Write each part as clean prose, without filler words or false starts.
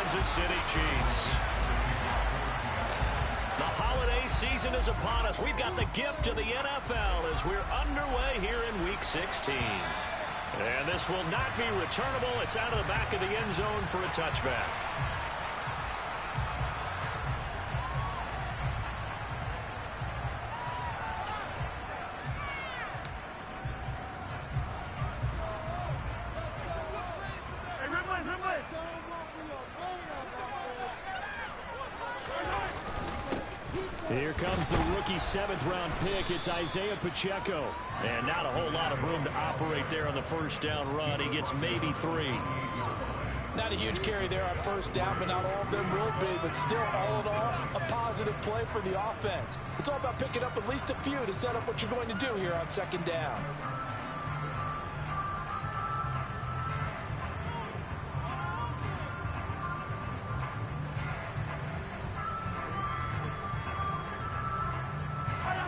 Kansas City Chiefs. The holiday season is upon us. We've got the gift of the NFL as we're underway here in Week 16. And this will not be returnable. It's out of the back of the end zone for a touchback. Here comes the rookie seventh-round pick. It's Isaiah Pacheco. And not a whole lot of room to operate there on the first down run. He gets maybe 3. Not a huge carry there on first down, but not all of them will be. But still, all in all, a positive play for the offense. It's all about picking up at least a few to set up what you're going to do here on second down.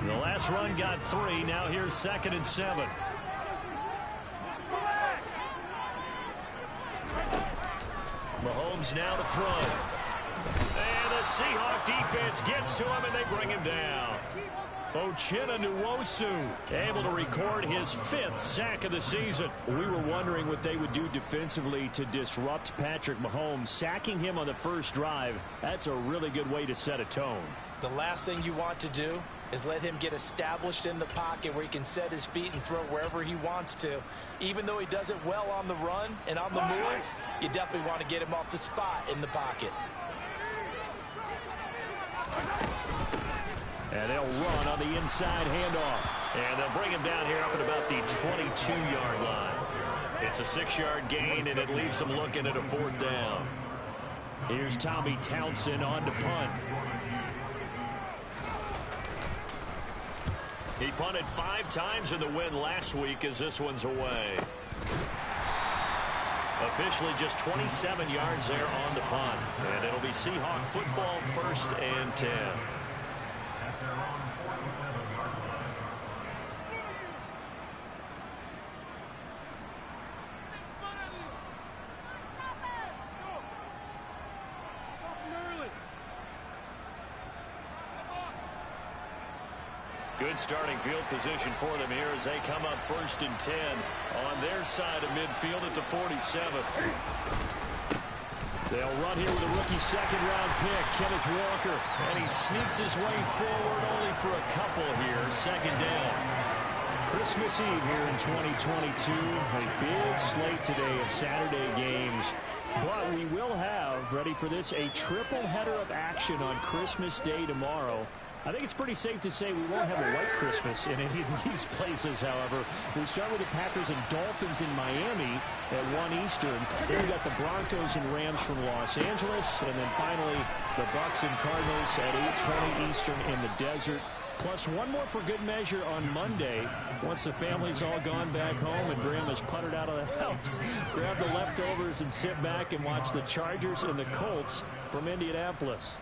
The last run got 3. Now here's 2nd and 7. Mahomes now to throw. And the Seahawks defense gets to him, and they bring him down. Uchenna able to record his 5th sack of the season. We were wondering what they would do defensively to disrupt Patrick Mahomes. Sacking him on the first drive, that's a really good way to set a tone. The last thing you want to do is let him get established in the pocket where he can set his feet and throw wherever he wants to. Even though he does it well on the run and on the move, you definitely want to get him off the spot in the pocket. And they'll run on the inside handoff. And they'll bring him down here up at about the 22-yard line. It's a 6-yard gain, and it leaves them looking at a 4th down. Here's Tommy Townsend on to punt. He punted 5 times in the win last week as this one's away. Officially just 27 yards there on the punt. And it'll be Seahawk football, 1st and 10. Good starting field position for them here as they come up 1st and 10 on their side of midfield at the 47th. They'll run here with a rookie 2nd-round pick, Kenneth Walker. And he sneaks his way forward only for a couple here. 2nd down. Christmas Eve here in 2022. A big slate today of Saturday games. But we will have, ready for this, a triple header of action on Christmas Day tomorrow. I think it's pretty safe to say we won't have a white Christmas in any of these places, however. We start with the Packers and Dolphins in Miami at 1 Eastern. Then we've got the Broncos and Rams from Los Angeles. And then finally, the Bucs and Cardinals at 8:20 Eastern in the desert. Plus one more for good measure on Monday. Once the family's all gone back home and Grandma's puttered out of the house, grab the leftovers and sit back and watch the Chargers and the Colts from Indianapolis.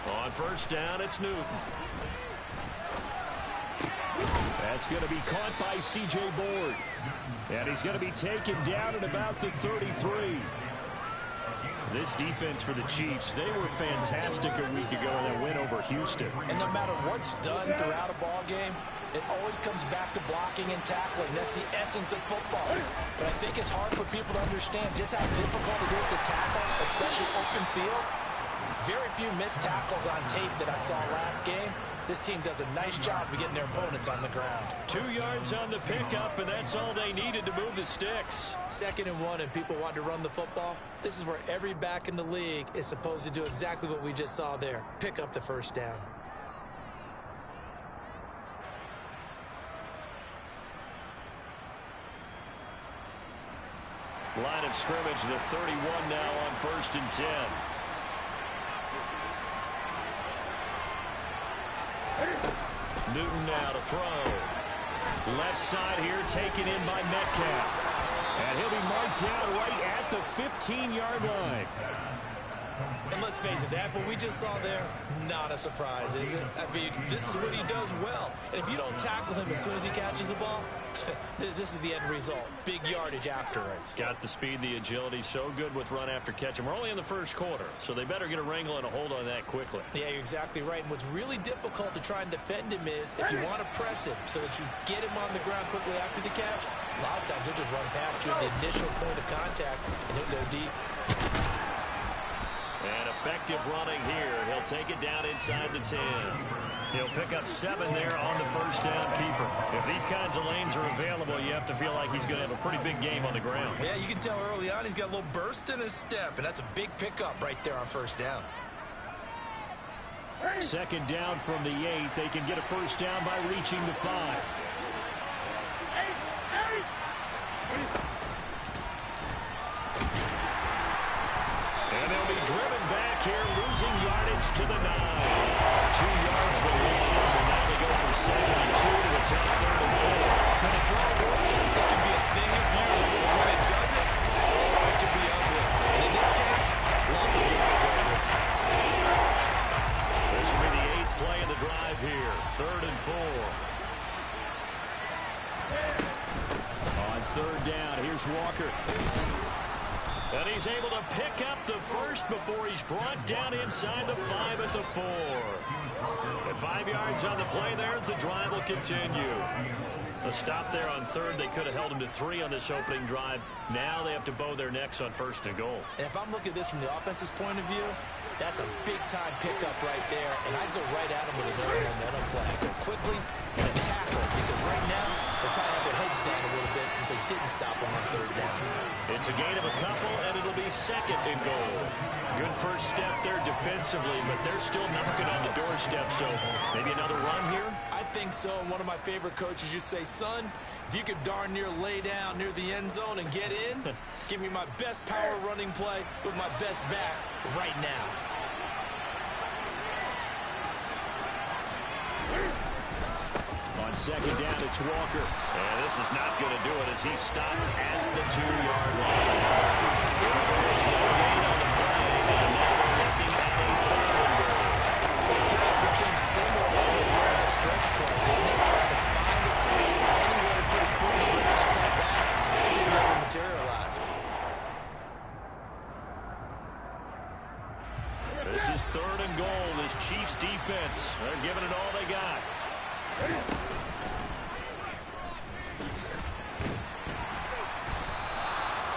On 1st down, it's Newton. That's going to be caught by C.J. Board. And he's going to be taken down at about the 33. This defense for the Chiefs, they were fantastic a week ago in their win over Houston. And no matter what's done throughout a ball game, it always comes back to blocking and tackling. That's the essence of football. But I think it's hard for people to understand just how difficult it is to tackle, especially open field. Very few missed tackles on tape that I saw last game. This team does a nice job of getting their opponents on the ground. 2 yards on the pickup, and that's all they needed to move the sticks. 2nd and 1, and people want to run the football. This is where every back in the league is supposed to do exactly what we just saw there. Pick up the 1st down. Line of scrimmage, the 31 now on 1st and 10. Newton now to throw. Left side here taken in by Metcalf. And he'll be marked down right at the 15-yard line. And let's face it, that what we just saw there, not a surprise, is it? I mean, this is what he does well. And if you don't tackle him as soon as he catches the ball, this is the end result. Big yardage afterwards. Got the speed, the agility, so good with run after catch. And we're only in the first quarter, so they better get a wrangle and a hold on that quickly. Yeah, you're exactly right. And what's really difficult to try and defend him is if you want to press him so that you get him on the ground quickly after the catch, a lot of times he'll just run past you at the initial point of contact, and he'll go deep. And effective running here. He'll take it down inside the 10. He'll pick up 7 there on the first down keeper. If these kinds of lanes are available, you have to feel like he's going to have a pretty big game on the ground. Yeah, you can tell early on he's got a little burst in his step, and that's a big pickup right there on first down. Second down from the 8. They can get a first down by reaching the 5. And they'll be driven back here, losing yardage to the 9. 2 yards the loss, and now they go from 2nd and 2 to a tough 3rd and 4. When a draw works, it can be a thing of beauty. But when it doesn't, oh, it can be ugly. And in this case, loss of yardage ugly. This will be the 8th play of the drive here. 3rd and 4. On 3rd down, here's Walker. And he's able to pick up the first before he's brought down inside the 5 at the 4. At 5 yards on the play there, as the drive will continue. A stop there on 3rd. They could have held him to 3 on this opening drive. Now they have to bow their necks on 1st and goal. And if I'm looking at this from the offense's point of view, that's a big-time pickup right there. And I'd go right at him with another momentum play. Go quickly and tackle, because right now they'll probably have their heads down a little bit since they didn't stop him on 3rd down. It's a gain of a couple, and it'll be 2nd and goal. Good first step there defensively, but they're still knocking on the doorstep, so maybe another run here? I think so, and one of my favorite coaches used to say, son, if you could darn near lay down near the end zone and get in, give me my best power running play with my best back right now. On 2nd down, it's Walker. And this is not going to do it as he's stopped at the 2-yard line. There's no gain on the play, and now we're looking at a 3rd and goal. This play became similar to almost running a stretch play, didn't it? Trying to find a crease, anywhere to put his foot in the ground and cut back. It just never materialized. This is 3rd and goal. This Chiefs defense, they're giving it all they got.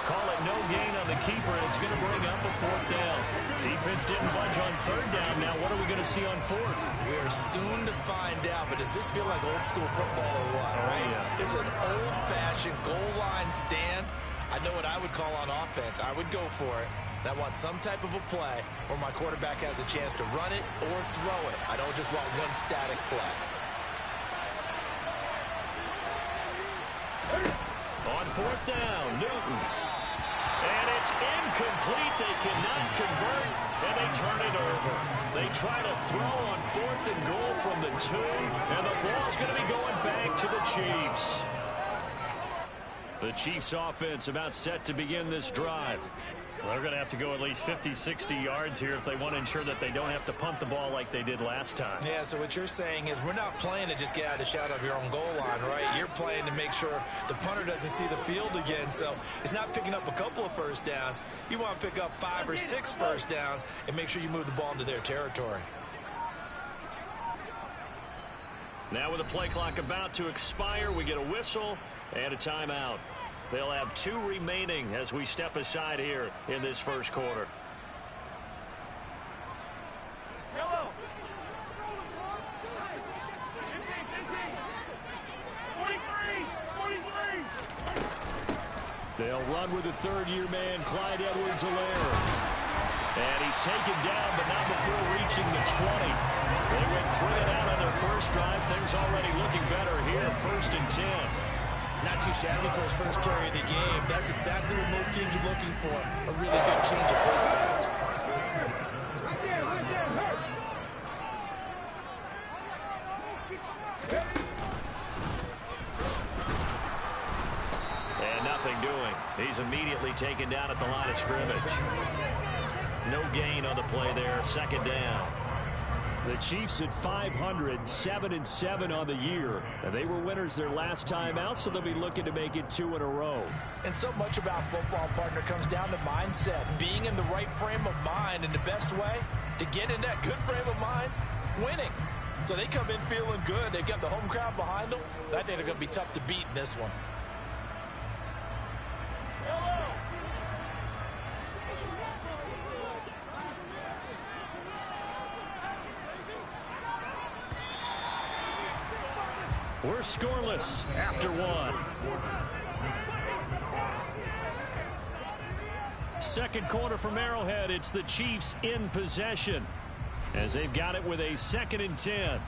Call it no gain on the keeper, and it's going to bring up a 4th down. Defense didn't budge on 3rd down. Now what are we going to see on 4th? We are soon to find out, but does this feel like old school football or what, right? Yeah. It's an old-fashioned goal line stand. I know what I would call on offense. I would go for it. And I want some type of a play where my quarterback has a chance to run it or throw it. I don't just want one static play. On 4th down, Newton. And it's incomplete. They cannot convert, and they turn it over. They try to throw on 4th and goal from the 2, and the ball's going to be going back to the Chiefs. The Chiefs offense about set to begin this drive. They're going to have to go at least 50, 60 yards here if they want to ensure that they don't have to punt the ball like they did last time. Yeah, so what you're saying is we're not playing to just get out of the shadow of your own goal line, right? You're playing to make sure the punter doesn't see the field again. So it's not picking up a couple of first downs. You want to pick up 5 or 6 first downs and make sure you move the ball into their territory. Now with the play clock about to expire, we get a whistle and a timeout. They'll have 2 remaining as we step aside here in this first quarter. Hello. They'll run with the 3rd-year man, Clyde Edwards-Helaire. And he's taken down, but not before reaching the 20. They went 3 and out on their first drive. Things already looking better here, 1st and 10. Not too shabby for his first carry of the game. That's exactly what most teams are looking for. A really good change of pace back. And nothing doing. He's immediately taken down at the line of scrimmage. No gain on the play there. Second down. The Chiefs at 500, 7-7 on the year. And they were winners their last time out, so they'll be looking to make it 2 in a row. And so much about football, partner, comes down to mindset. Being in the right frame of mind, and the best way to get in that good frame of mind, winning. So they come in feeling good. They've got the home crowd behind them. I think they're going to be tough to beat in this one. We're scoreless after one. Second quarter from Arrowhead. It's the Chiefs in possession as they've got it with a 2nd and 10.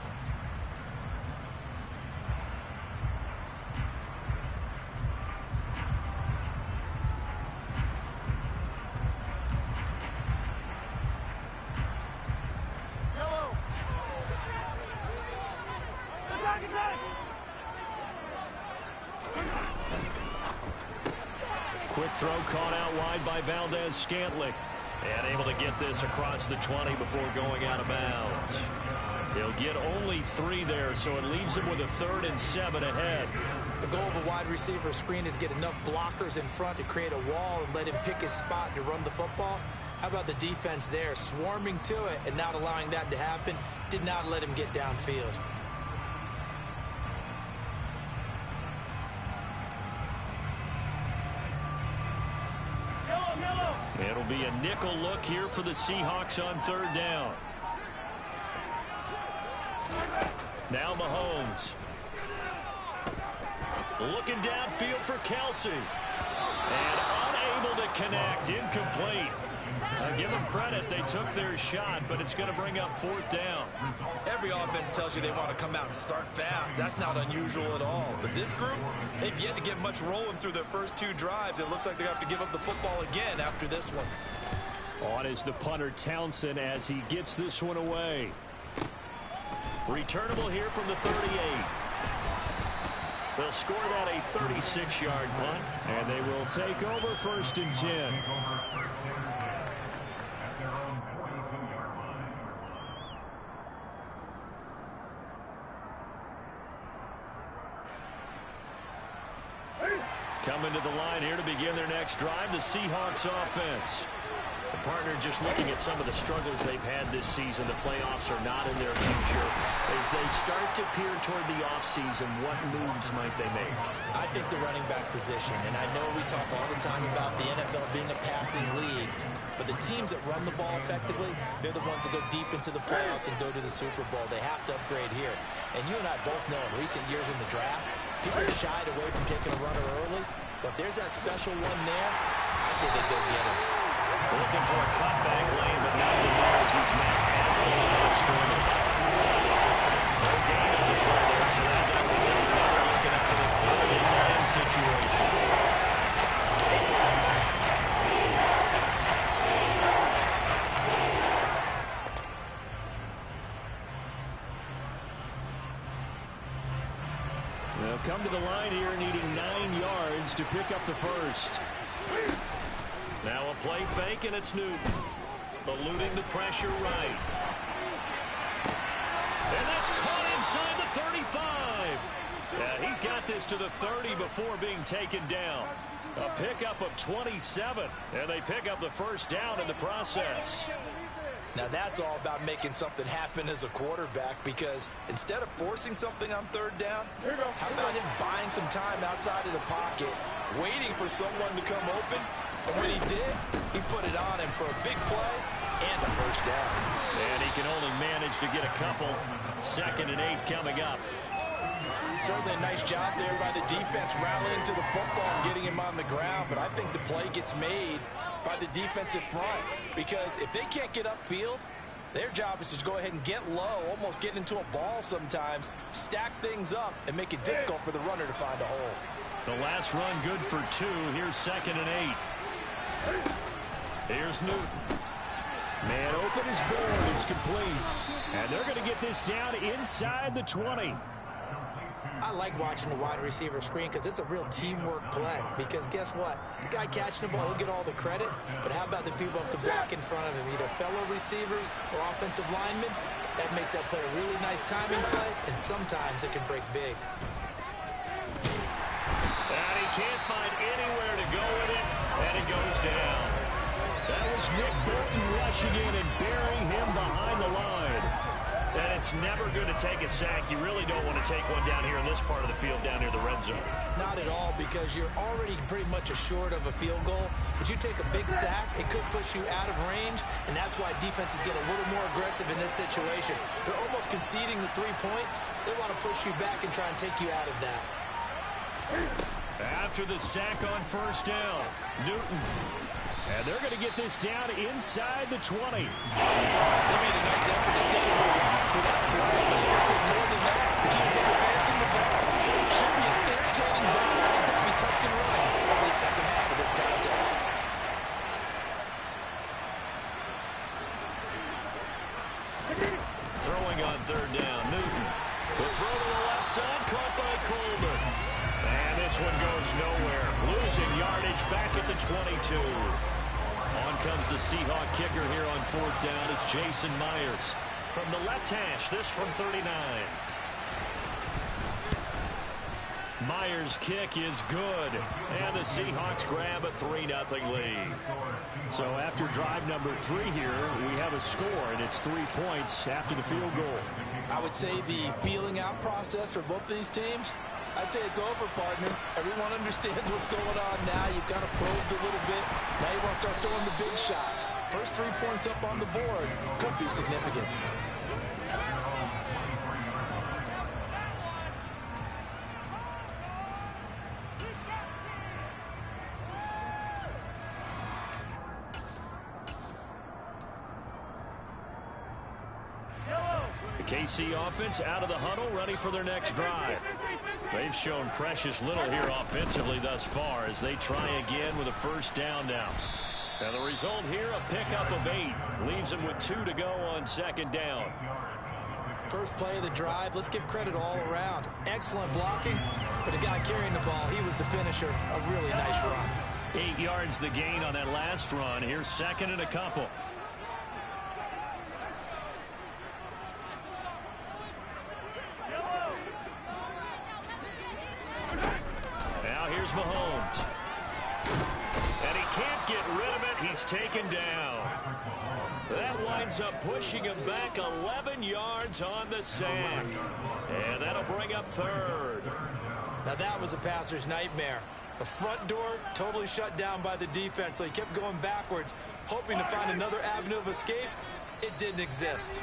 Quick throw caught out wide by Valdez-Scantling. And able to get this across the 20 before going out of bounds. He'll get only 3 there, so it leaves him with a 3rd and 7 ahead. The goal of a wide receiver screen is get enough blockers in front to create a wall and let him pick his spot to run the football. How about the defense there, swarming to it and not allowing that to happen? Did not let him get downfield. It'll be a nickel look here for the Seahawks on 3rd down. Now Mahomes. Looking downfield for Kelsey. And unable to connect. Incomplete. Give them credit. They took their shot, but it's going to bring up 4th down. Every offense tells you they want to come out and start fast. That's not unusual at all. But this group, they've yet to get much rolling through their first 2 drives. It looks like they're going to have to give up the football again after this one. On is the punter Townsend as he gets this one away. Returnable here from the 38. They'll score that a 36-yard punt. And they will take over 1st and 10. Coming to the line here to begin their next drive, the Seahawks offense. The partner just looking at some of the struggles they've had this season. The playoffs are not in their future. As they start to peer toward the offseason, what moves might they make? I think the running back position, and I know we talk all the time about the NFL being a passing league, but the teams that run the ball effectively, they're the ones that go deep into the playoffs and go to the Super Bowl. They have to upgrade here. And you and I both know in recent years in the draft, people are shied away from taking a runner early, but if there's that special one there, I say they go get him. Looking for a cutback lane, but nothing there as he's met at the line of scrimmage. No gain on the play there, so that doesn't get him. Now they're looking at a 3rd and 9 situation. They'll come to the line here needing 9 yards to pick up the 1st. Now a play fake, and it's Newton. Eluding the pressure right. And that's caught inside the 35. Yeah, he's got this to the 30 before being taken down. A pickup of 27, and they pick up the 1st down in the process. Now that's all about making something happen as a quarterback, because instead of forcing something on 3rd down, how about him buying some time outside of the pocket, waiting for someone to come open, and when he did, he put it on him for a big play and a 1st down. And he can only manage to get a couple. 2nd and 8 coming up. Certainly a nice job there by the defense rallying to the football and getting him on the ground, but I think the play gets made by the defensive front, because if they can't get upfield, their job is to go ahead and get low, almost get into a ball sometimes, stack things up, and make it difficult for the runner to find a hole. The last run good for 2. Here's 2nd and 8. Here's Newton. Man open is born. It's complete. And they're going to get this down inside the 20. I like watching the wide receiver screen because it's a real teamwork play. Because guess what? The guy catching the ball, he'll get all the credit. But how about the people up to block in front of him, either fellow receivers or offensive linemen? That makes that play a really nice timing play, and sometimes it can break big. And he can't find anywhere to go with it, and it goes down. That was Nick Bolton rushing in and burying him behind the line. And it's never good to take a sack. You really don't want to take one down here in this part of the field, down near the red zone. Not at all, because you're already pretty much assured of a field goal. But you take a big sack, it could push you out of range, and that's why defenses get a little more aggressive in this situation. They're almost conceding the 3 points. They want to push you back and try and take you out of that. After the sack on first down, Newton. And they're going to get this down inside the 20. They made a nice effort to stick with for that play. They still take more than that to keep them advancing the ball. Should be an entertaining battle anytime he tucks and runs over the second half of this contest. Throwing on third down, Newton. The throw to the left side, caught by Coleman. And this one goes nowhere. Losing yardage back at the 22. On comes the Seahawk kicker here on fourth down. It's Jason Myers. From the left hash, this from 39. Myers' kick is good. And the Seahawks grab a 3-0 lead. So after drive number 3 here, we have a score, and it's 3 points after the field goal. I would say the feeling out process for both these teams, I'd say it's over, partner. Everyone understands what's going on now. You've kind of probed a little bit. Now you want to start throwing the big shots. First 3 points up on the board could be significant. KC offense out of the huddle, ready for their next drive. They've shown precious little here offensively thus far as they try again with a first down now. And the result here, a pickup of 8. Leaves them with 2 to go on second down. First play of the drive, let's give credit all around. Excellent blocking, but the guy carrying the ball, he was the finisher. A really nice run. 8 yards the gain on that last run. Here's second and a couple. Here's Mahomes. And he can't get rid of it. He's taken down. That winds up pushing him back 11 yards on the sack. And that'll bring up third. Now that was a passer's nightmare. The front door totally shut down by the defense, so he kept going backwards, hoping to find another avenue of escape. It didn't exist.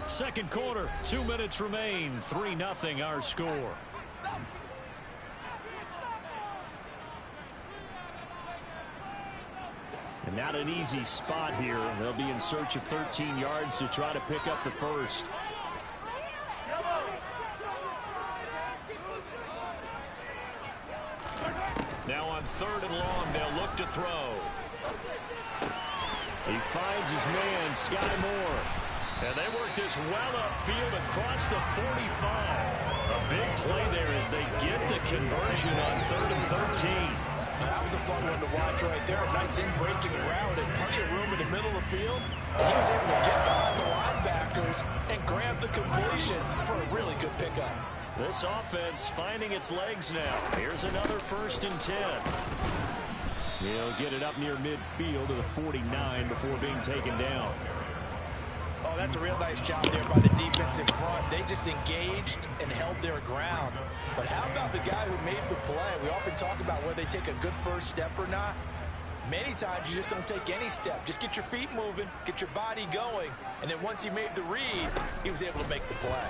Second quarter, 2 minutes remain. 3-0 our score. And not an easy spot here. They'll be in search of 13 yards to try to pick up the first. Now on third and long, they'll look to throw. He finds his man, Sky Moore. And they work this well upfield across the 45. A big play there as they get the conversion on 3rd and 13. That was a fun one to watch right there. A nice in-breaking route and plenty of room in the middle of the field. And he was able to get behind the linebackers and grab the completion for a really good pickup. This offense finding its legs now. Here's another 1st and 10. He'll get it up near midfield to the 49 before being taken down. Oh, that's a real nice job there by the defense in front. They just engaged and held their ground. But how about the guy who made the play? We often talk about whether they take a good first step or not. Many times you just don't take any step. Just get your feet moving, get your body going, and then once he made the read, he was able to make the play.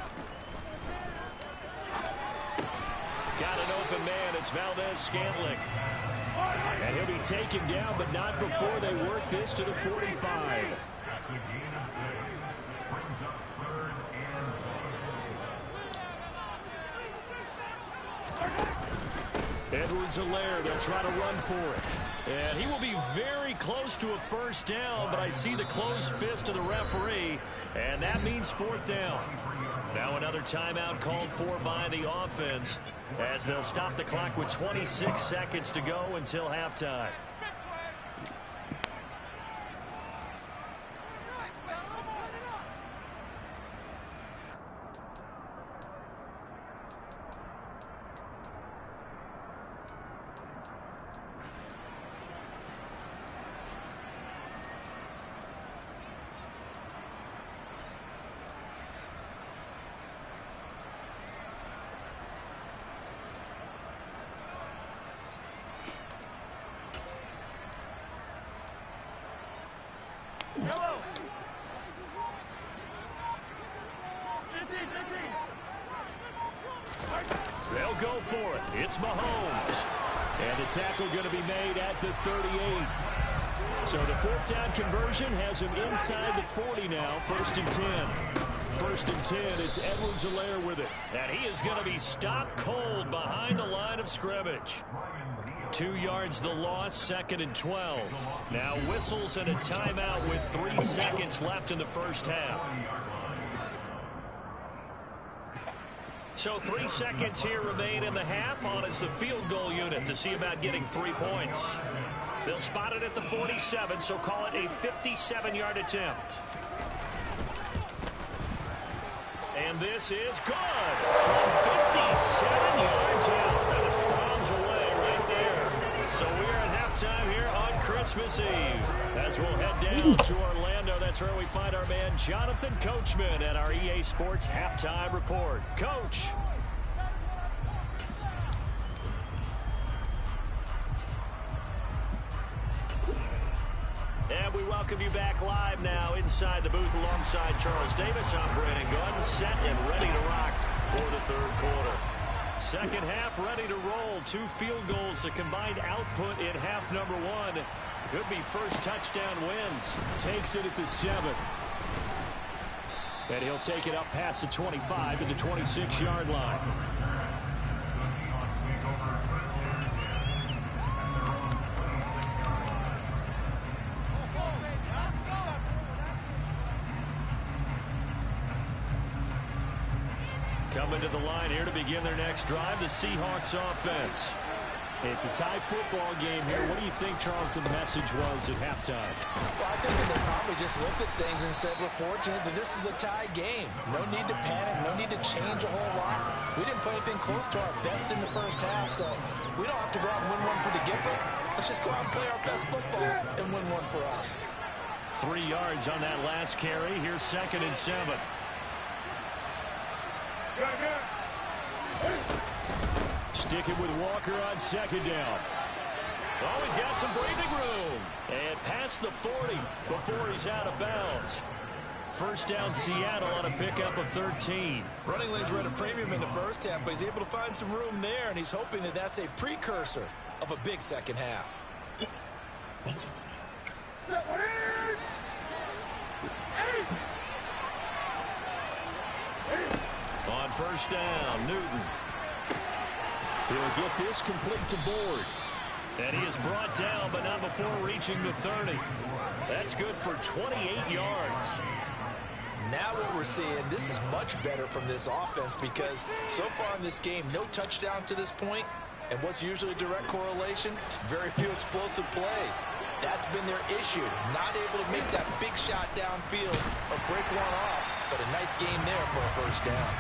Got an open man. It's Valdez-Scantling. And he'll be taken down, but not before they work this to the 45. Edwards-Helaire, they'll try to run for it. And he will be very close to a first down, but I see the closed fist of the referee, and that means 4th down. Now another timeout called for by the offense as they'll stop the clock with 26 seconds to go until halftime. They'll go for it. It's Mahomes. And the tackle going to be made at the 38. So the fourth down conversion has him inside the 40 now. 1st and 10. 1st and 10. It's Edwards-Helaire with it. And he is going to be stopped cold behind the line of scrimmage. 2 yards the loss, 2nd and 12. Now whistles and a timeout with 3 seconds left in the first half. So 3 seconds here remain in the half on as the field goal unit to see about getting 3 points. They'll spot it at the 47, so call it a 57-yard attempt. And this is good from 57 yards out. That was bombs away right there. So we are at halftime here on Christmas Eve. As we'll head down to Orlando, that's where we find our man Jonathan Coachman at our EA Sports Halftime Report. Coach. And we welcome you back live now inside the booth alongside Charles Davis. I'm Brandon Gunn, set and ready to rock for the third quarter. Second half ready to roll. 2 field goals, the combined output in half number 1. Could be first touchdown wins. Takes it at the 7. And he'll take it up past the 25 to the 26-yard line. Coming to the line here to begin their next drive, the Seahawks offense. It's a tie football game here. What do you think, Charles, the message was at halftime? Well, I think that they probably just looked at things and said, we're fortunate that this is a tie game. No need to panic, no need to change a whole lot. We didn't play anything close to our best in the first half, so we don't have to go out and win one for the Gipper. Let's just go out and play our best football and win one for us. 3 yards on that last carry. Here's 2nd and 7. Sticking with Walker on 2nd down. Oh, he's got some breathing room. And past the 40 before he's out of bounds. First down Seattle on a pickup of 13. Running lanes were at a premium in the first half, but he's able to find some room there, and he's hoping that that's a precursor of a big second half. On first down, Newton. He'll get this complete to Board. And he is brought down, but not before reaching the 30. That's good for 28 yards. Now what we're seeing, this is much better from this offense because so far in this game, no touchdown to this point. And what's usually a direct correlation? Very few explosive plays. That's been their issue. Not able to make that big shot downfield or break one off. But a nice game there for a first down.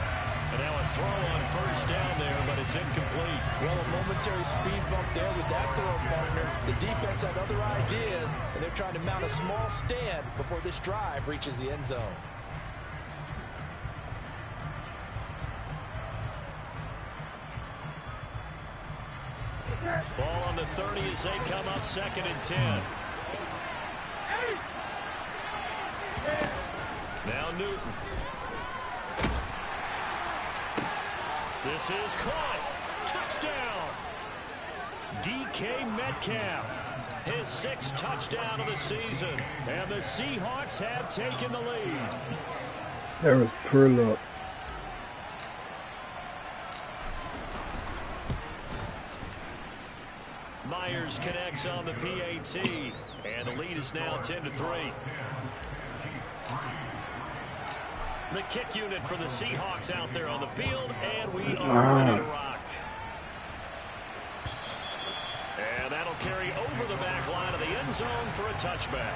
And now a throw on first down there, but it's incomplete. Well, a momentary speed bump there with that throw, partner. The defense had other ideas, and they're trying to mount a small stand before this drive reaches the end zone. Ball on the 30 as they come up 2nd and 10. Now Newton. This is caught. Touchdown. DK Metcalf. His 6th touchdown of the season. And the Seahawks have taken the lead. That was poor luck. Myers connects on the PAT. And the lead is now 10-3. The kick unit for the Seahawks out there on the field, and we are ready to rock. And that'll carry over the back line of the end zone for a touchback.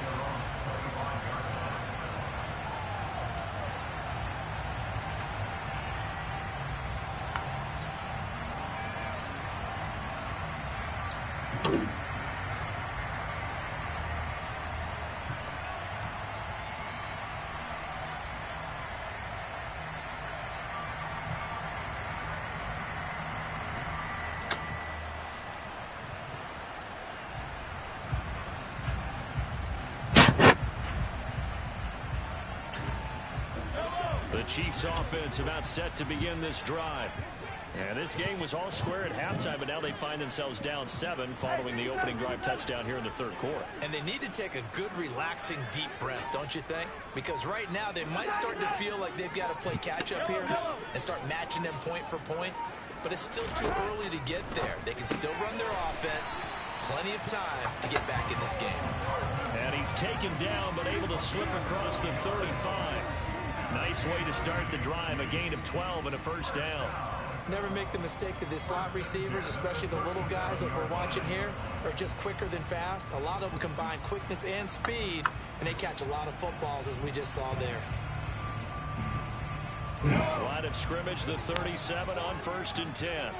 The Chiefs offense about set to begin this drive. And this game was all square at halftime, but now they find themselves down 7 following the opening drive touchdown here in the third quarter. And they need to take a good, relaxing, deep breath, don't you think? Because right now they might start to feel like they've got to play catch-up here and start matching them point for point. But it's still too early to get there. They can still run their offense. Plenty of time to get back in this game. And he's taken down, but able to slip across the 35. Nice way to start the drive, a gain of 12 and a first down. Never make the mistake that the slot receivers, especially the little guys that we're watching here, are just quicker than fast. A lot of them combine quickness and speed, and they catch a lot of footballs, as we just saw there. Line of scrimmage, the 37 on 1st and 10.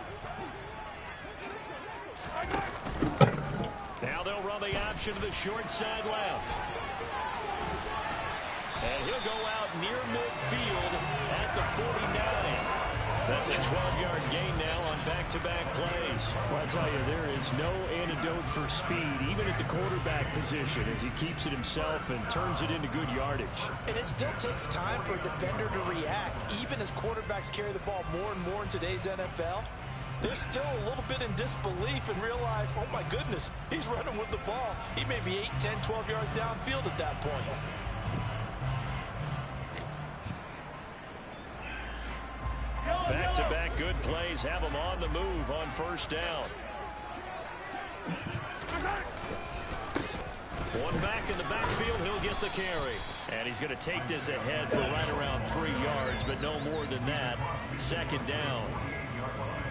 Now they'll run the option to the short side left. And he'll go out near midfield at the 49. That's a 12-yard gain now on back-to-back plays. Well, I'll tell you, there is no antidote for speed, even at the quarterback position, as he keeps it himself and turns it into good yardage. And it still takes time for a defender to react, even as quarterbacks carry the ball more and more in today's NFL. They're still a little bit in disbelief and realize, oh, my goodness, he's running with the ball. He may be 8, 10, 12 yards downfield at that point. Back-to-back good plays have him on the move on first down. One back in the backfield, he'll get the carry. And he's going to take this ahead for right around 3 yards, but no more than that. Second down.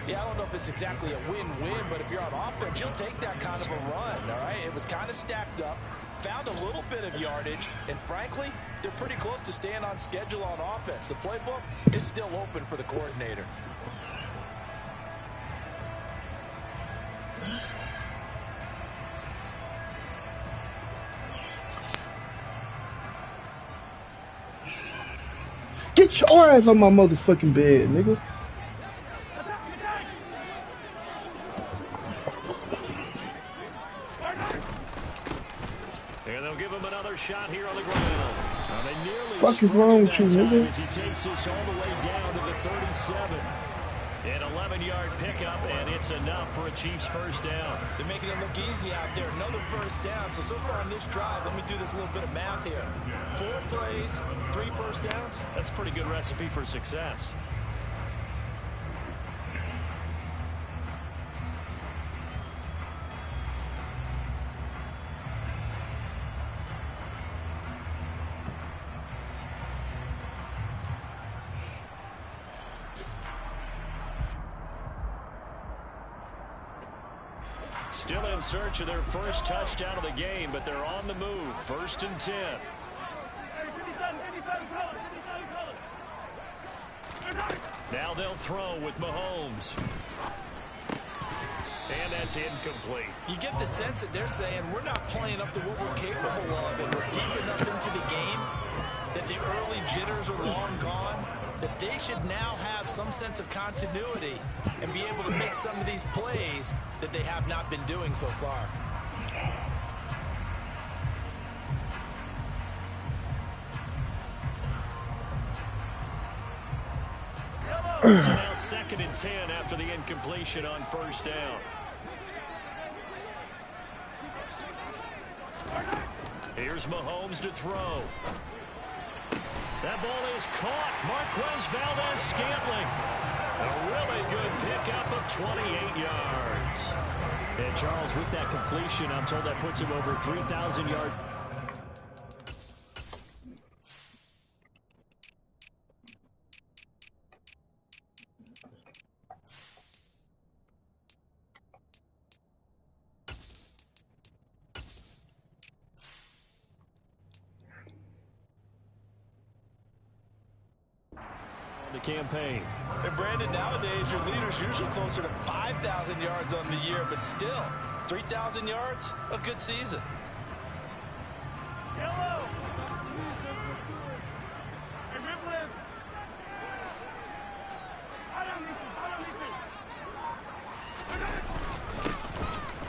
Yeah, I don't know if it's exactly a win-win, but if you're on offense, you'll take that kind of a run, all right? It was kind of stacked up, found a little bit of yardage, and frankly, they're pretty close to staying on schedule on offense. The playbook is still open for the coordinator. Get your ass on my motherfucking bed, nigga. And they'll give him another shot here on the ground. Fuck is wrong with you, nigga? As he takes this all the way down to the 37. An 11-yard pickup, and it's enough for a Chiefs first down. They're making it look easy out there. Another first down. So far on this drive, let me do this little bit of math here. 4 plays, 3 first downs. That's a pretty good recipe for success. Still in search of their first touchdown of the game, but they're on the move. 1st and 10. Now they'll throw with Mahomes. And that's incomplete. You get the sense that they're saying we're not playing up to what we're capable of, and we're deep enough into the game that the early jitters are long gone, that they should now have some sense of continuity and be able to make some of these plays that they have not been doing so far. So now 2nd and 10 after the incompletion on first down. Here's Mahomes to throw. That ball is caught. Marquez Valdes-Scantling. A really good pickup of 28 yards. And Charles, with that completion, I'm told that puts him over 3,000 yards. the campaign. And Brandon, nowadays your leader's usually closer to 5,000 yards on the year, but still, 3,000 yards, a good season. Yellow.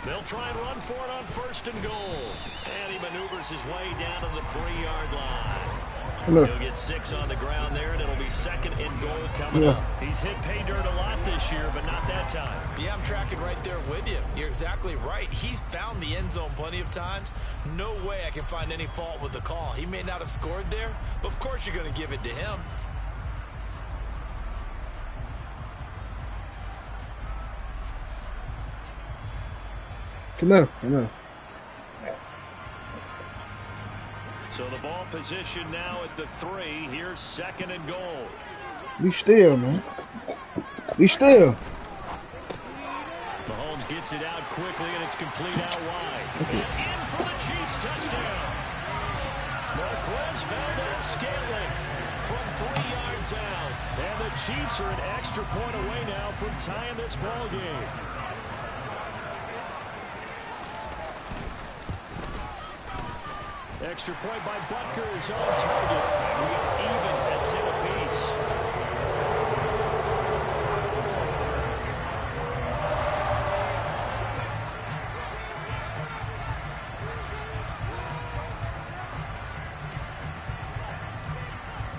They'll try and run for it on 1st and goal. And he maneuvers his way down to the 3-yard line. He'll get 6 on the ground there, and it'll be 2nd and goal coming up. He's hit pay dirt a lot this year, but not that time. Yeah, I'm tracking right there with you. You're exactly right. He's found the end zone plenty of times. No way I can find any fault with the call. He may not have scored there, but of course you're going to give it to him. Come on. So the ball position now at the 3. Here's 2nd and goal. Be still, man. Be still. Mahomes gets it out quickly, and it's complete out wide. And in for the Chiefs touchdown. Marquez Valdez-Scantling from 3 yards out. And the Chiefs are an extra point away now from tying this ball game. Extra point by Butker is on target. We are even at 10 apiece.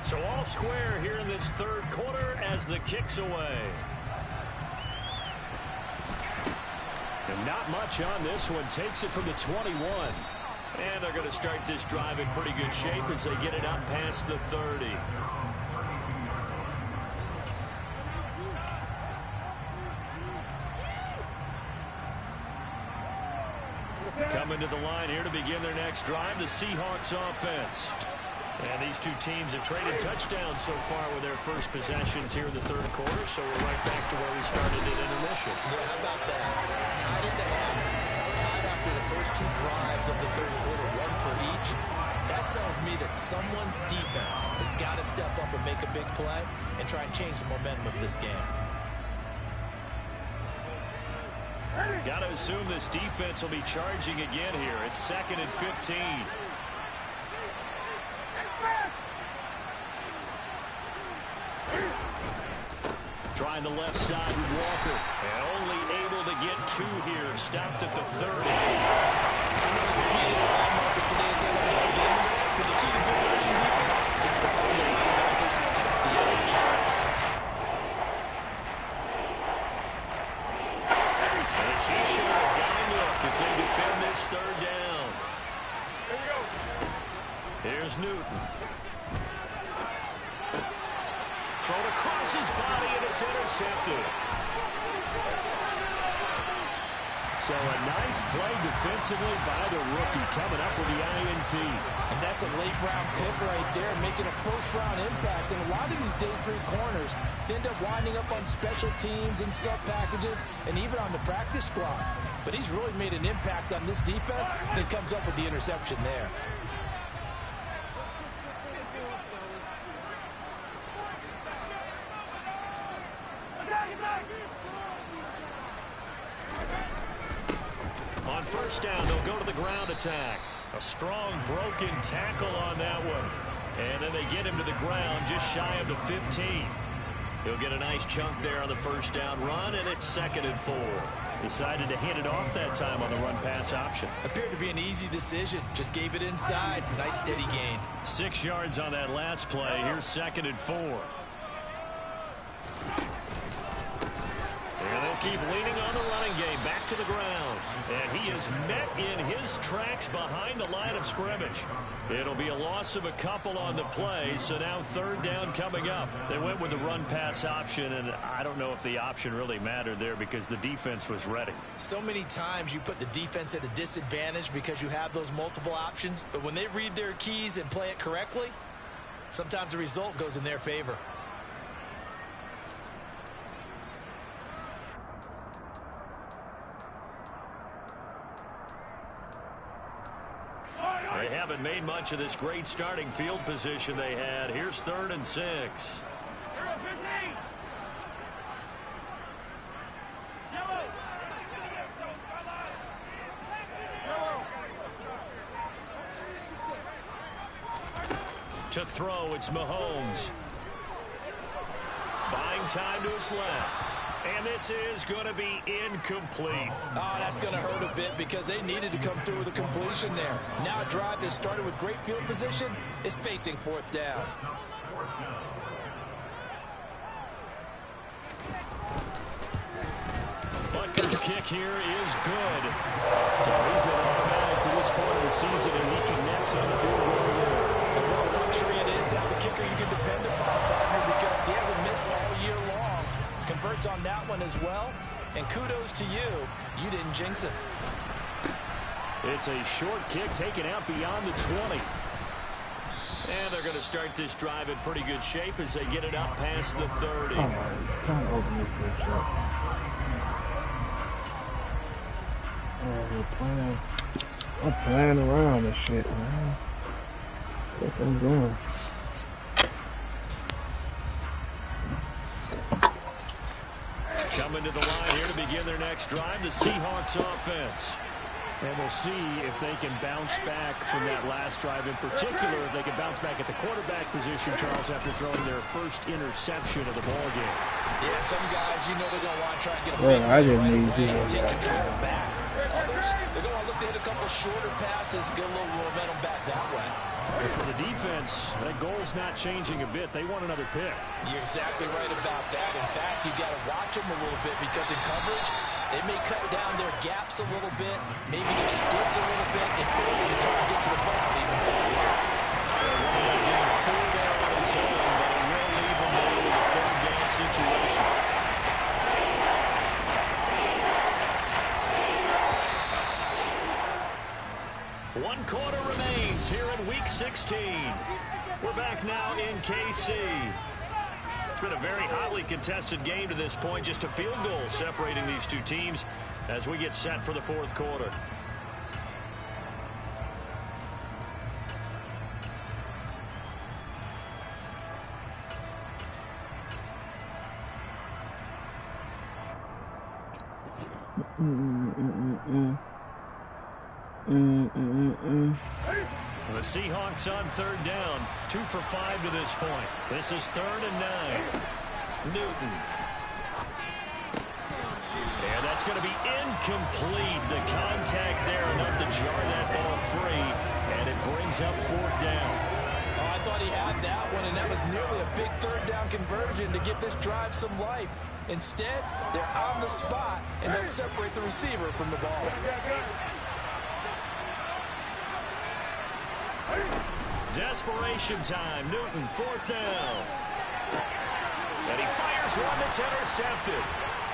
So all square here in this 3rd quarter as the kick's away. And not much on this one. Takes it from the 21. And they're going to start this drive in pretty good shape as they get it up past the 30. Coming to the line here to begin their next drive, the Seahawks offense. And these two teams have traded touchdowns so far with their first possessions here in the 3rd quarter, so we're right back to where we started at intermission. Yeah, how about that? Tied at the half. Tied after the first 2 drives of the 3rd quarter, 1 for each. That tells me that someone's defense has got to step up and make a big play and try and change the momentum of this game. Got to assume this defense will be charging again here. It's 2nd and 15. Trying the left side with Walker. And only able to get 2 here. Stopped at the 30. I know the speed is high market today's NFL game, but the key to good rushing defense is stopping the linebackers and set the edge. And the Chiefs show a down look as they defend this 3rd down. Here's Newton. Thrown across his body, and it's intercepted. So a nice play defensively by the rookie, coming up with the INT. And that's a late-round pick right there, making a first-round impact. And a lot of these day 3 corners end up winding up on special teams and sub-packages and even on the practice squad. But he's really made an impact on this defense, and comes up with the interception there. On 1st down, they'll go to the ground attack. A strong broken tackle on that one. And then they get him to the ground just shy of the 15. He'll get a nice chunk there on the 1st down run, and it's 2nd and 4. Decided to hand it off that time on the run-pass option. Appeared to be an easy decision. Just gave it inside. Nice steady gain. 6 yards on that last play. Here's 2nd and 4. And they'll keep leaning on the running game. Back to the ground. And he is met in his tracks behind the line of scrimmage. It'll be a loss of a couple on the play, so now 3rd down coming up. They went with the run-pass option, and I don't know if the option really mattered there because the defense was ready. So many times you put the defense at a disadvantage because you have those multiple options, but when they read their keys and play it correctly, sometimes the result goes in their favor. They haven't made much of this great starting field position they had. Here's 3rd and 6. To throw, it's Mahomes. Buying time to his left. And this is going to be incomplete. Oh, that's going to hurt a bit because they needed to come through with a completion there. Now a drive that started with great field position is facing 4th down. Butker's kick here is good. So he's been automatic to this point of the season, and he connects on the field goal there. And what a luxury it is to have a kicker you can depend upon, partner, because he hasn't missed all year long. Converts on that one as well. And kudos to you. You didn't jinx him. It's a short kick taken out beyond the 20. And they're going to start this drive in pretty good shape as they get it up past the 30. Oh, don't open this bitch up. Oh, I'm playing around and shit, man. What I'm doing? Coming to the line here to begin their next drive, the Seahawks offense. And we'll see if they can bounce back from that last drive in particular, if they can bounce back at the quarterback position, Charles, after throwing their first interception of the ballgame. Yeah, some guys, you know they're going to want to try and get a Well, I didn't right need away to and do take that. control back. Others, they're going to look to hit a couple shorter passes, get a little momentum back that way. And for the defense, that goal's not changing a bit. They want another pick. You're exactly right about that. In fact, you've got to watch them a little bit because in coverage, they may cut down their gaps a little bit, maybe their splits a little bit, in order to try to get to the ball even faster. Getting 4 down on his own, but it will leave him there with a 3rd down situation. One quarter remains here in Week 16. We're back now in KC. It's been a very hotly contested game to this point. Just a field goal separating these two teams as we get set for the 4th quarter. The Seahawks on 3rd down, 2 for 5 to this point. This is 3rd and 9. Newton. And that's going to be incomplete. The contact there enough to jar that ball free, and it brings up 4th down. Oh, I thought he had that one, and that was nearly a big 3rd down conversion to give this drive some life. Instead, they're on the spot, and they'll separate the receiver from the ball. Desperation time. Newton, 4th down. And he fires one that's intercepted.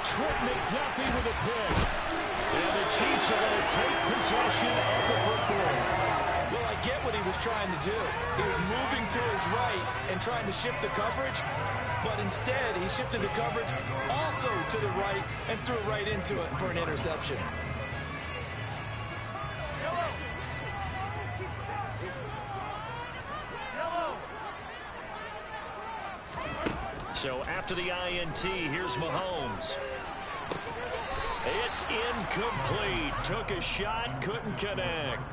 Trent McDuffie with a pick. And the Chiefs are going to take possession of the football. Well, I get what he was trying to do. He was moving to his right and trying to shift the coverage, but instead he shifted the coverage also to the right and threw it right into it for an interception. So after the INT, here's Mahomes. It's incomplete. Took a shot, couldn't connect.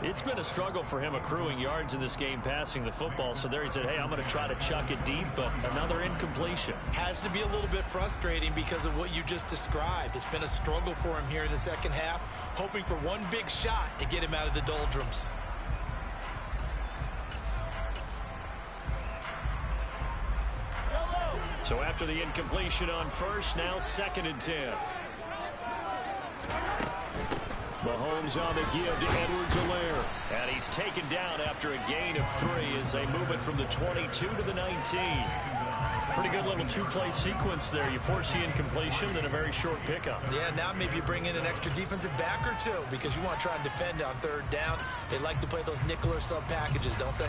It's been a struggle for him accruing yards in this game passing the football. So there he said, hey, I'm going to try to chuck it deep, but another incompletion. Has to be a little bit frustrating because of what you just described. It's been a struggle for him here in the 2nd half, hoping for one big shot to get him out of the doldrums. So after the incompletion on 1st, now 2nd and 10. Mahomes on the give to Edwards-Helaire. And he's taken down after a gain of 3 as they move it from the 22 to the 19. Pretty good little 2-play sequence there. You force the incompletion, then a very short pickup. Yeah, now maybe you bring in an extra defensive back or two because you want to try and defend on 3rd down. They like to play those nickel or sub packages, don't they?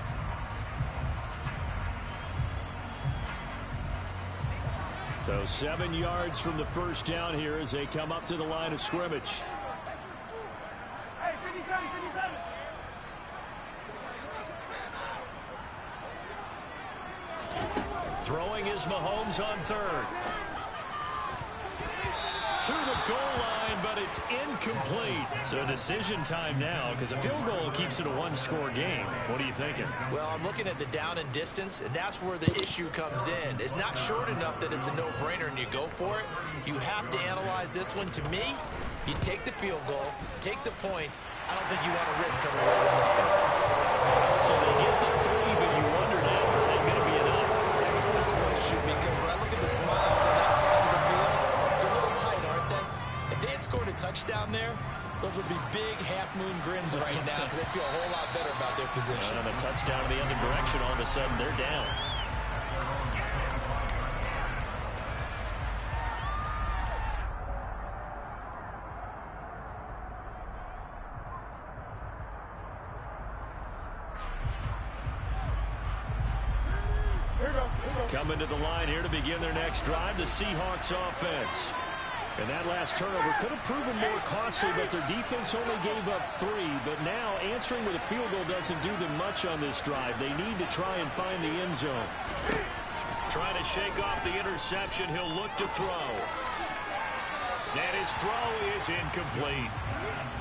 So 7 yards from the 1st down here as they come up to the line of scrimmage. Throwing is Mahomes on 3rd. to the goal line, but it's incomplete. So decision time now, because a field goal keeps it a one-score game. What are you thinking? Well, I'm looking at the down and distance, and that's where the issue comes in. It's not short enough that it's a no-brainer and you go for it. You have to analyze this one. To me, you take the field goal, take the points. I don't think you want to risk coming away with nothing. So they get the 3, but you wonder now, is that going to be enough? Excellent question, because when I look at the smiles on that side of the field, they're a little tight, aren't they? If they had scored a touchdown there, those would be big half-moon grins right now because they feel a whole lot better about their position. And a touchdown in the other direction, all of a sudden they're down. Coming to the line here to begin their next drive, the Seahawks offense. And that last turnover could have proven more costly, but their defense only gave up 3. But now answering with a field goal doesn't do them much on this drive. They need to try and find the end zone. Trying to shake off the interception. He'll look to throw. And his throw is incomplete.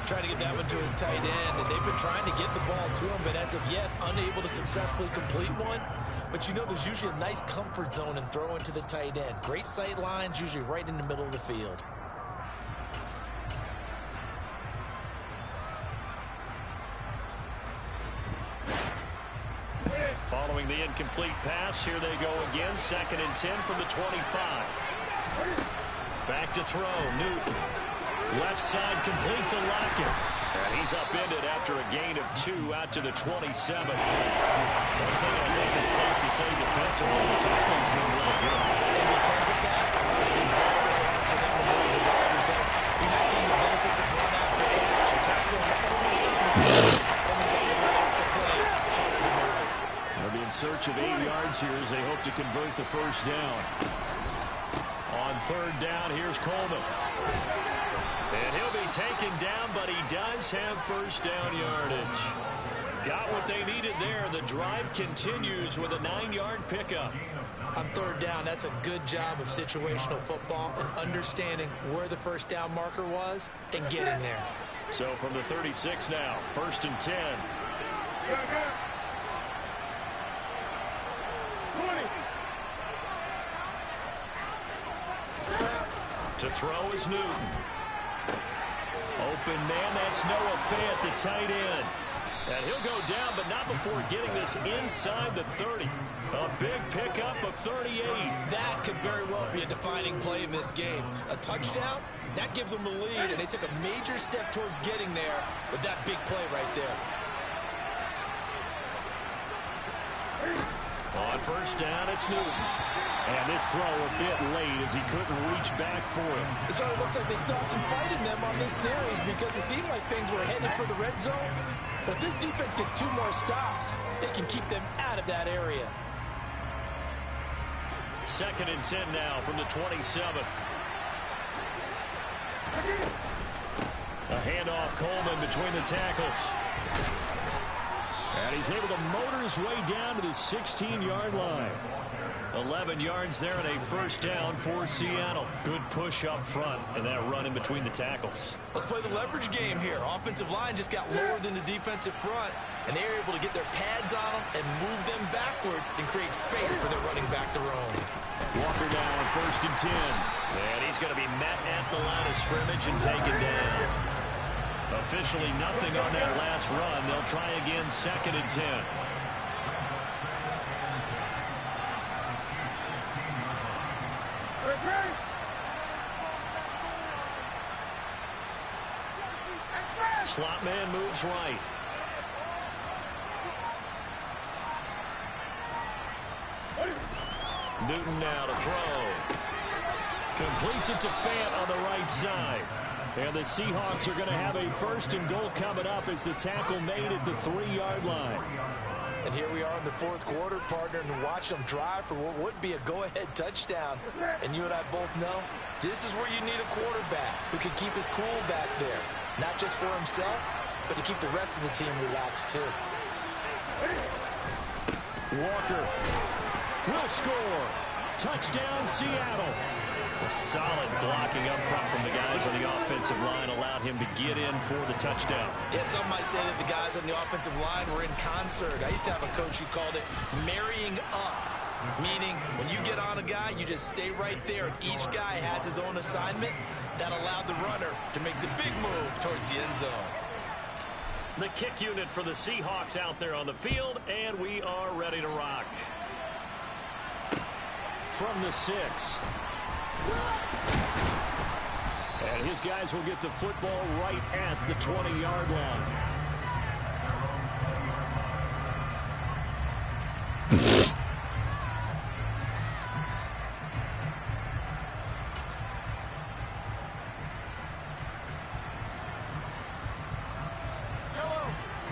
Trying to get that one to his tight end, and they've been trying to get the ball to him, but as of yet, unable to successfully complete one. But you know there's usually a nice comfort zone in throwing to the tight end. Great sight lines, usually right in the middle of the field. Following the incomplete pass, here they go again. 2nd and 10 from the 25. Back to throw, Newton. Left side complete to Lockett. And he's upended after a gain of 2 out to the 27. One thing I think that's safe to say defensively, the tackling's been really good. And because of that, it's been very, very hard for them to move the ball because you're not getting the benefits of run after catch. You're tackling almost on the side, and he's able to run extra plays. Harder to move it. They'll be in search of 8 yards here as they hope to convert the first down. On 3rd down, here's Coleman. And he'll be taken down, but he does have first down yardage. Got what they needed there. The drive continues with a 9-yard pickup. On 3rd down, that's a good job of situational football and understanding where the first down marker was and getting there. So from the 36 now, 1st and 10. To throw is Newton. Open man, that's Noah Fant, the tight end. And he'll go down, but not before getting this inside the 30. A big pickup of 38. That could very well be a defining play in this game. A touchdown, that gives them the lead, and they took a major step towards getting there with that big play right there. On 1st down, it's Newton. And this throw a bit late as he couldn't reach back for it. It sort of looks like they still have some fight in them on this series because it seemed like things were headed for the red zone. But if this defense gets 2 more stops, they can keep them out of that area. 2nd and 10 now from the 27. A handoff, Coleman between the tackles. And he's able to motor his way down to the 16-yard line. 11 yards there and a first down for Seattle. Good push up front and that run in between the tackles. Let's play the leverage game here. Offensive line just got lower than the defensive front, and they were able to get their pads on them and move them backwards and create space for their running back to roam. Walker down on 1st and 10. And he's going to be met at the line of scrimmage and taken down. Officially nothing on that last run. They'll try again 2nd and 10. Slot man moves right. Newton now to throw. Completes it to Fant on the right side. And the Seahawks are going to have a 1st and goal coming up as the tackle made at the 3-yard line. And here we are in the 4th quarter, partner, and watch them drive for what would be a go-ahead touchdown. And you and I both know this is where you need a quarterback who can keep his cool back there. Not just for himself, but to keep the rest of the team relaxed too. Walker will score. Touchdown, Seattle. A solid blocking up front from the guys on the offensive line allowed him to get in for the touchdown. Yeah, some might say that the guys on the offensive line were in concert. I used to have a coach who called it marrying up, meaning when you get on a guy, you just stay right there. Each guy has his own assignment. That allowed the runner to make the big move towards the end zone. The kick unit for the Seahawks out there on the field, and we are ready to rock. From the 6. And his guys will get the football right at the 20-yard line.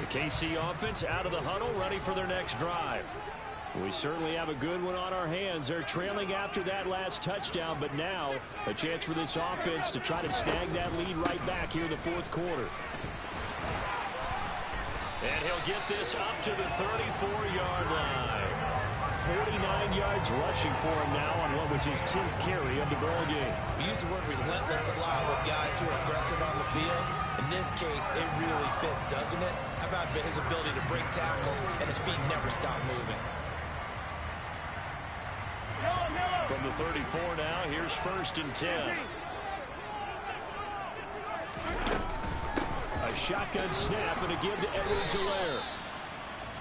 The KC offense out of the huddle, ready for their next drive. We certainly have a good one on our hands. They're trailing after that last touchdown, but now a chance for this offense to try to snag that lead right back here in the fourth quarter. And he'll get this up to the 34-yard line. 49 yards rushing for him now on what was his 10th carry of the ball game. We use the word relentless a lot with guys who are aggressive on the field. In this case, it really fits, doesn't it? How about his ability to break tackles and his feet never stop moving? From the 34 now, here's 1st and 10. A shotgun snap and a give to Edwards-Helaire.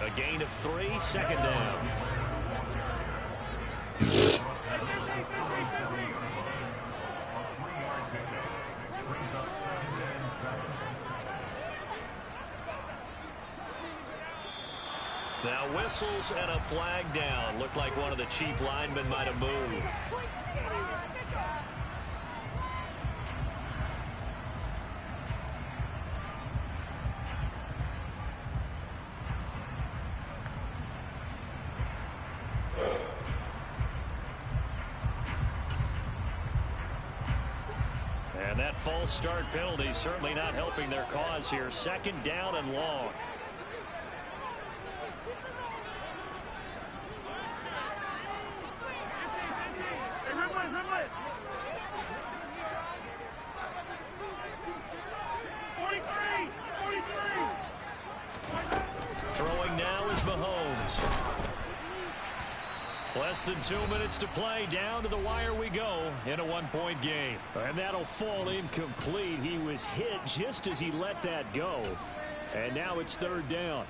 A gain of 3, 2nd down. Now whistles and a flag down. Looked like one of the chief linemen might have moved. And that false start penalty certainly not helping their cause here. 2nd down and long. Throwing now is Mahomes. Less than 2 minutes to play. Down to the wire we go in a 1-point game. And that'll fall incomplete. He was hit just as he let that go. And now it's 3rd down.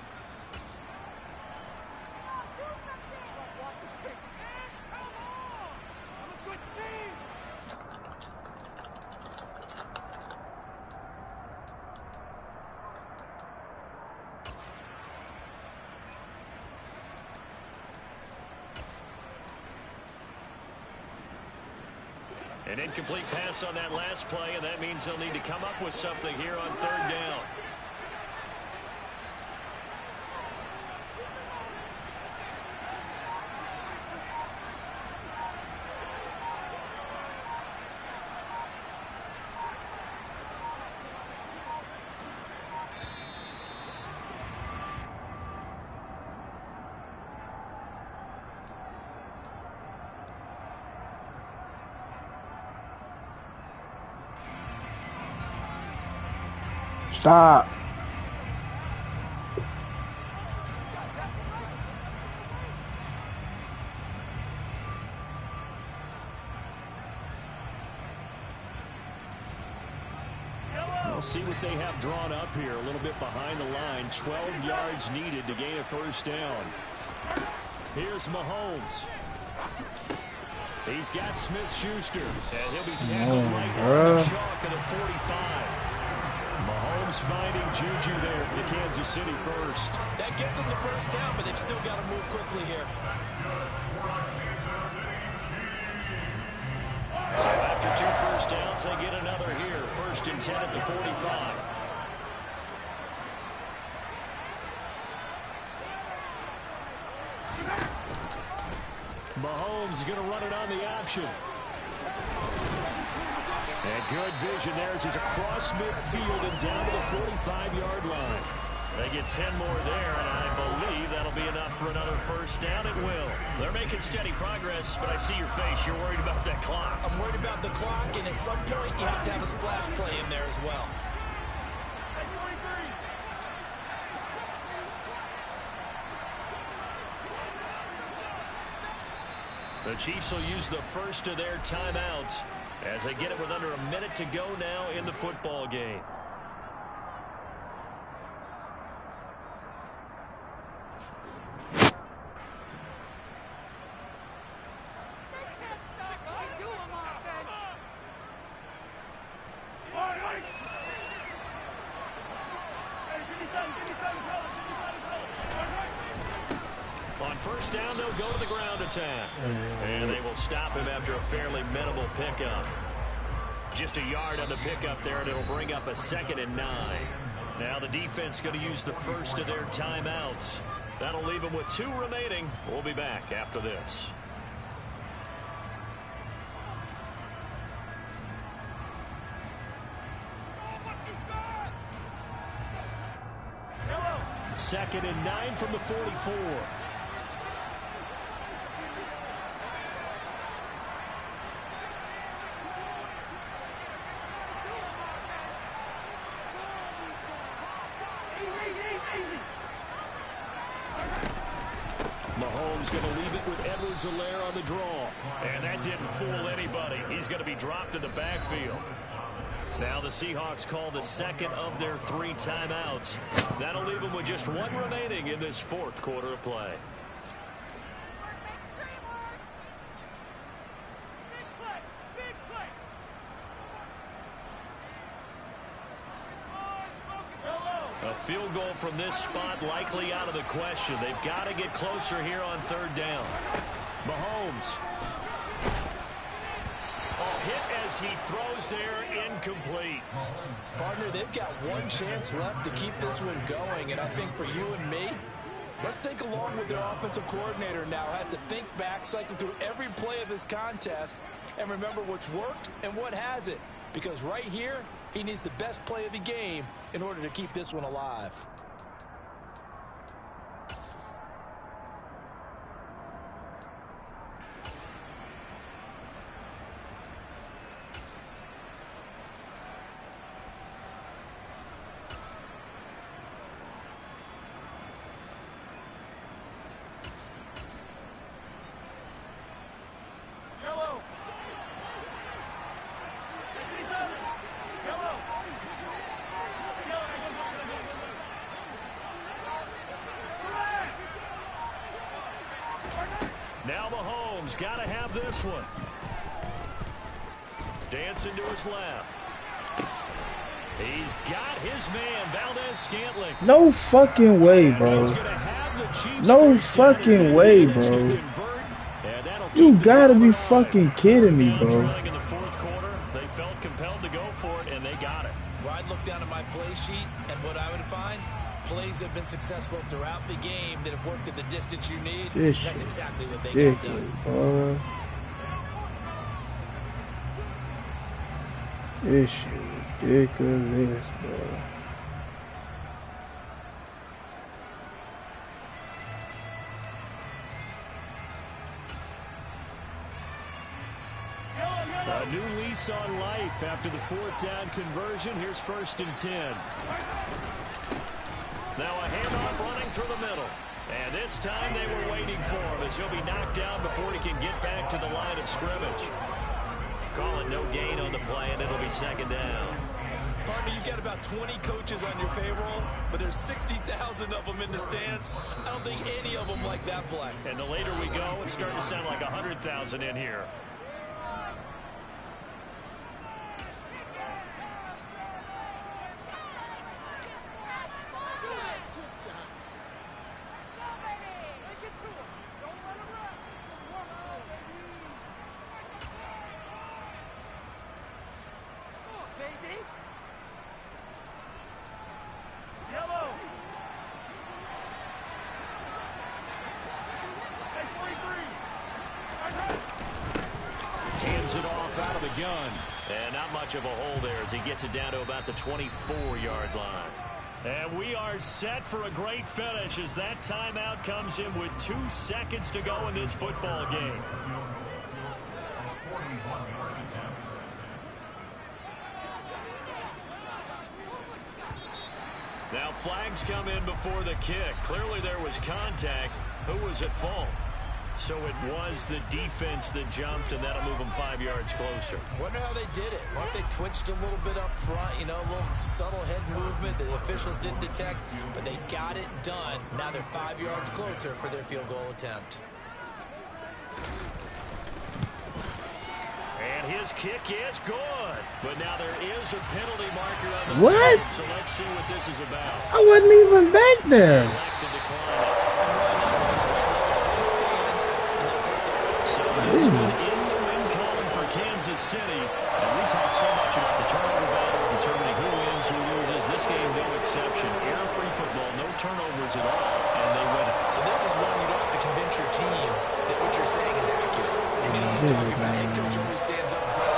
An incomplete pass on that last play, and that means they'll need to come up with something here on 3rd down. Stop. We'll see what they have drawn up here. A little bit behind the line. 12 yards needed to gain a 1st down. Here's Mahomes. He's got Smith-Schuster. And he'll be tackled right on the chalk of the 45. Mahomes finding Juju there for the Kansas City 1st. That gets them the 1st down, but they've still got to move quickly here. So after 2 first downs, they get another here. 1st and 10 at the 45. Mahomes is going to run it on the option. And good vision there as he's across midfield and down to the 45-yard line. They get 10 more there, and I believe that'll be enough for another first down. It will. They're making steady progress, but I see your face. You're worried about that clock. I'm worried about the clock, and at some point you have to have a splash play in there as well. The Chiefs will use the first of their timeouts as they get it with under a minute to go now in the football game. On first down, they'll go to the ground attack. And they will stop him after a fairly minimal pickup. Just a yard on the pickup there, and it'll bring up a 2nd and 9. Now the defense going to use the first of their timeouts. That'll leave them with 2 remaining. We'll be back after this. Second and 9 from the 44. Mahomes going to leave it with Edwards-Helaire on the draw. And that didn't fool anybody. He's going to be dropped in the backfield. Now the Seahawks call the second of their 3 timeouts. That'll leave them with just 1 remaining in this 4th quarter of play. A field goal from this spot likely out of the question. They've got to get closer here on 3rd down. Mahomes. Hit as he throws there, incomplete. Partner, they've got 1 chance left to keep this one going, and I think for you and me, let's think along with their offensive coordinator now. Has to think back, cycle through every play of this contest, and remember what's worked and what hasn't. Because right here, he needs the best play of the game in order to keep this one alive. Now Mahomes got to have this one. Dancing to his left. He's got his man, Valdez-Scantling. No fucking way, bro. No fucking way, bro. You gotta be fucking kidding me, bro. In the 4th quarter, they felt compelled to go for it, and they got it. Well, I'd look down at my play sheet, and what I would find, plays have been successful throughout the game that have worked at the distance you need. That's exactly what they got done. This shit ridiculous, bro. A new lease on life after the 4th down conversion. Here's 1st and 10. Now a handoff running through the middle. And this time they were waiting for him as he'll be knocked down before he can get back to the line of scrimmage. Call it no gain on the play, and it'll be 2nd down. Partner, you've got about 20 coaches on your payroll, but there's 60,000 of them in the stands. I don't think any of them like that play. And the later we go, it's starting to sound like 100,000 in here. Hands it off out of the gun. And not much of a hole there as he gets it down to about the 24-yard line. And we are set for a great finish as that timeout comes in with 2 seconds to go in this football game. Now flags come in before the kick. Clearly there was contact. Who was at fault? So it was the defense that jumped, and that'll move them 5 yards closer. Wonder how they did it. What if they twitched a little bit up front, you know, a little subtle head movement that the officials didn't detect, but they got it done. Now they're 5 yards closer for their field goal attempt. And his kick is good. But now there is a penalty marker on the what? field, so let's see what this is about. I wasn't even back there. This one in the win column for Kansas City. And we talk so much about the turnover battle, determining who wins, who loses. This game, no exception. Error-free football, no turnovers at all, and they win it. So this is one you don't have to convince your team that what you're saying is accurate. And you know what I'm talking about. Head coach always stands up in front of the